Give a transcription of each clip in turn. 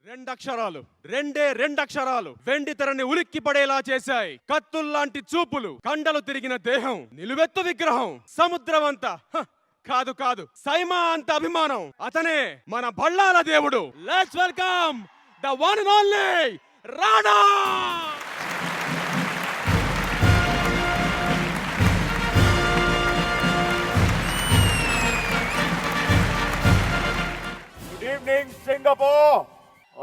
రెండక్షరాలు రెండక్షరాలు వెండి తెరని ఉలిక్కి పడేలా చేశాయి. కత్తుల్లాంటి చూపులు, కండలు తిరిగిన దేహం, నిలువెత్తు విగ్రహం, సముద్రమంత కాదు కాదు సైమా అంత అభిమానం. అతనే మన బళ్ళాల దేవుడు. Let's welcome the one and only Rana. Good evening Singapore.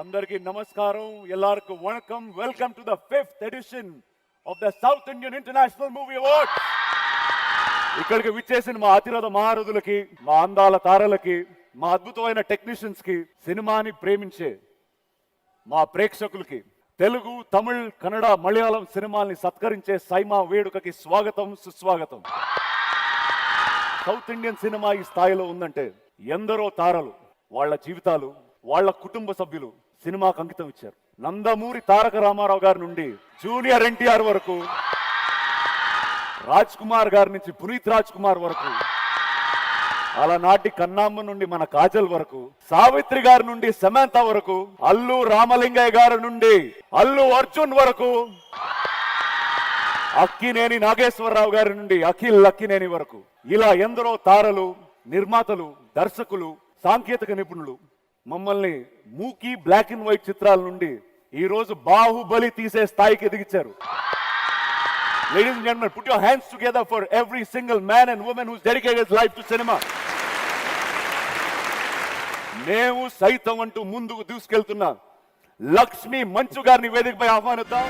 అందరికీ నమస్కారం, ఎల్లార్కు వణకం. Welcome to the 5th edition of the South Indian international movie awards. ఇక్కడికి విచ్చేసిన మా అతిరథ మహారథులకి, మా అందాల తారలకి, మా అద్భుతమైన టెక్నీషియన్స్ కి, సినిమాని ప్రేమించే మా ప్రేక్షకులకి, తెలుగు, తమిళ్, కన్నడ, మలయాళం సినిమాల్ని సత్కరించే సైమా వేడుకకి స్వాగతం, సుస్వాగతం. సౌత్ ఇండియన్ సినిమా ఈ స్థాయిలో ఉందంటే ఎందరో తారలు, వాళ్ళ జీవితాలు, వాళ్ళ కుటుంబ సభ్యులు సినిమాకు అంకితం ఇచ్చారు. నందమూరి తారక రామారావు గారి నుండి జూనియర్ ఎన్టీఆర్ వరకు, రాజ్ కుమార్ గారి నుంచి పునీత్ రాజ్ కుమార్ వరకు, అలనాటి కన్నామ్మ నుండి మన కాజల్ వరకు, సావిత్రి గారి నుండి సమంత వరకు, అల్లు రామలింగయ్య గారి నుండి అల్లు అర్జున్ వరకు, అక్కినేని నాగేశ్వరరావు గారి నుండి అఖిల్ అక్కినేని వరకు, ఇలా ఎందరో తారలు, నిర్మాతలు, దర్శకులు, సాంకేతిక నిపుణులు మమ్మల్ని మూకీ బ్లాక్ అండ్ వైట్ చిత్రాల నుండి ఈ రోజు బాహుబలి తీసే స్థాయికి ఎదిగించారు. Ladies and gentlemen, put your hands together for every single man and woman who's dedicated his life to cinema. మేము సైతం అంటూ ముందుకు దూసుకెళ్తున్నా లక్ష్మి మంచు గారిని వేదికపై ఆహ్వానిద్దాం.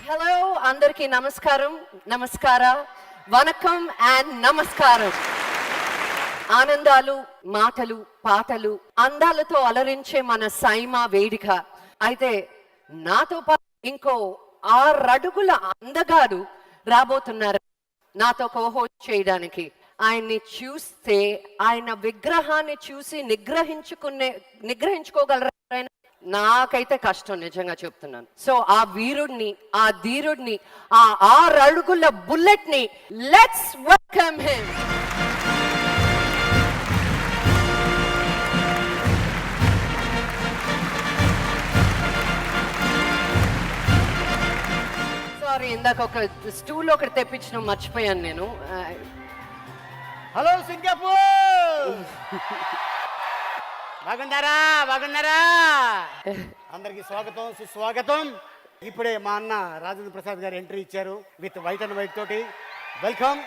హలో, అందరికీ నమస్కారం, వనకం అండ్ నమస్కారం. ఆనందాలు, మాటలు, పాటలు, అందాలతో అలరించే మన సైమా వేదిక. అయితే నాతో పాటు ఇంకో 6 అడుగుల అందగాడు రాబోతున్నారు నాతో కోహోస్ట్ చేయడానికి. ఆయన్ని చూస్తే, ఆయన విగ్రహాన్ని చూసి నిగ్రహించుకోగలరా? నాకైతే కష్టం, నిజంగా చెప్తున్నాను. సో ఆ వీరుడిని, ఆ ధీరుడిని, ఆ 6 అడుగుల బుల్లెట్ ని లెట్స్ వెల్కమ్ హిమ్. సారీ, ఇందాక ఒక స్టూల్ ఒకటి తెప్పించడం మర్చిపోయాను నేను. హలో సింగపూర్, బాగున్నారా? అందరికి స్వాగతం, సుస్వాగతం. ఇప్పుడే మా అన్న రాజేంద్ర ప్రసాద్ గారు ఎంట్రీ ఇచ్చారు విత్ వైట్ అండ్ వైట్ తోటి. వెల్కమ్.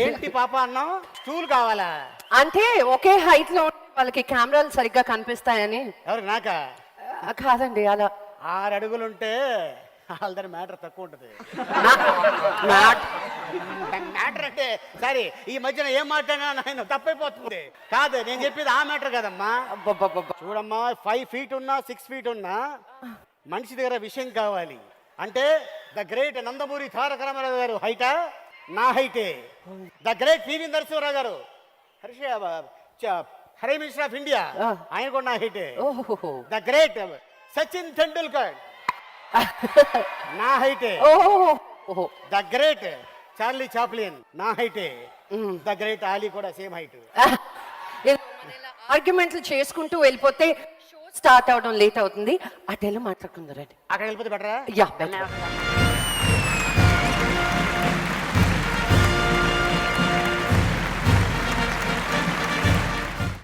ఏంటి పాప అన్నావు, స్టూల్ కావాలా? అంటే ఒకే హైట్ లో వాళ్ళకి కెమెరాలు సరిగ్గా కనిపిస్తాయని. ఎవరు, నాకా? కాదండి, అలా 6 అడుగులుంటే వాళ్ళ మ్యాటర్ తక్కువ ఉంటుంది. మ్యాటర్ అంటే సరే, ఈ మధ్యన ఏం మాట్లాడినా నేను తప్పైపోతుంది. కాదు, నేను చెప్పేది ఆ మ్యాటర్ కదమ్మా. చూడమ్మా, 5 feet ఉన్నా 6 feet ఉన్నా మనిషి దగ్గర విషయం కావాలి. అంటే ద గ్రేట్ నందమూరి తారక రామారావు గారు హైటా? నా హైటే. ద గ్రేట్ పివి నరసింహారావు గారు, ప్రైమ్ మినిస్టర్ ఆఫ్ ఇండియా, ఆయన కూడా నా హైటే. ద గ్రేట్ సచిన్ టెండూల్కర్ నా హైటే. ద గ్రేట్ చార్లీ చాప్లిన్ నా హైటే. ద గ్రేట్ ఆలీ కూడా సేమ్ హైట్. ఆర్గ్యుమెంట్లు చేసుకుంటూ వెళ్ళిపోతే షో స్టార్ట్ అవడం లేట్ అవుతుంది. అటెల్లో మాట్లాడుకుందరండి. అక్కడ వెళ్ళిపోతే బెటరా? Yeah, better.